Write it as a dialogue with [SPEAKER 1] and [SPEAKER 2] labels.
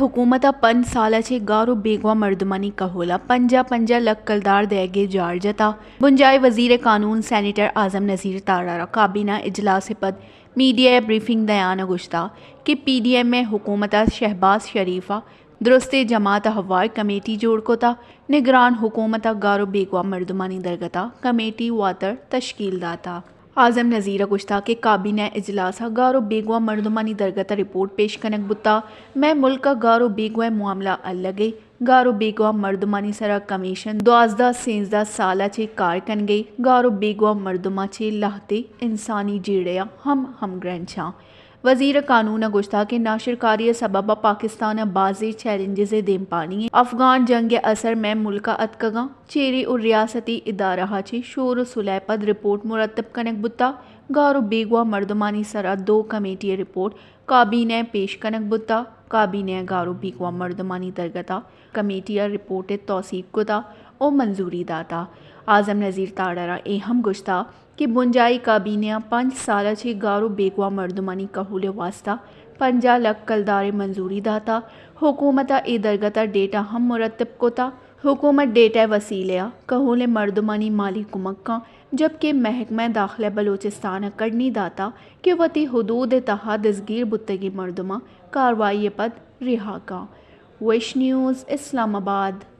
[SPEAKER 1] حکومت پن سالچے گارو بیگوا مردمانی کہولا پنجا لک کلدار دیگے جارجتا بنجائے وزیر قانون سینیٹر اعظم نذیر تارڑا کابینہ اجلاس پد میڈیا بریفنگ دیانا گشتا کہ پی ڈی ایم میں حکومت شہباز شریفہ درست جماعت ہوار کمیٹی جوڑ کوتا نگران حکومت گارو بیگوا مردمانی درگتا کمیٹی واتر تشکیل داتا اعظم نذیر گشتا کہ کابینہ اجلاس گارو بیگوا مردمانی درگتا رپورٹ پیش کنک بتا میں ملک گارو بیگوا معاملہ الگے گارو بیگوا مردمانی سرا کمیشن 12-13 سالہ چے کار کن گئی گارو بیگوا مردمہ چے لہتے انسانی جیڑیا ہم گرنچاں وزیر قانون گشتا کہ ناشرکاری سبب پاکستان بازی چیلنجز دیم پانی افغان جنگ اثر میں ملکہ اتکگاں چیری اور ریاستی ادارہ چے شور و صلح پد رپورٹ مرتب کنک بتا گارو بیگوا مردمانی سرا 2 کمیٹی رپورٹ کابینہ پیش کنک بتا کابینہ گارو بیگوا مردمانی درگتا کمیٹی رپورٹ توثیق کتا او منظوری داتا اعظم نذیر تارڑا اہم گشتا کہ بنجائی کابینہ 5 سالہ چے گارو بیگوا مردمانی کہول واسطہ 50 لک کلدار منظوری داتا حکومت اے درگتا ڈیٹا ہم مرتب کوتا حکومت ڈیٹا وسیلیا کہول مردمانی مالی کمکاں جبکہ محکمہ داخلہ بلوچستان کرنی داتا کہ وتی حدود تہا دزگیر بتگی مردمہ کاروائی پد رہا کا ویش نیوز اسلام آباد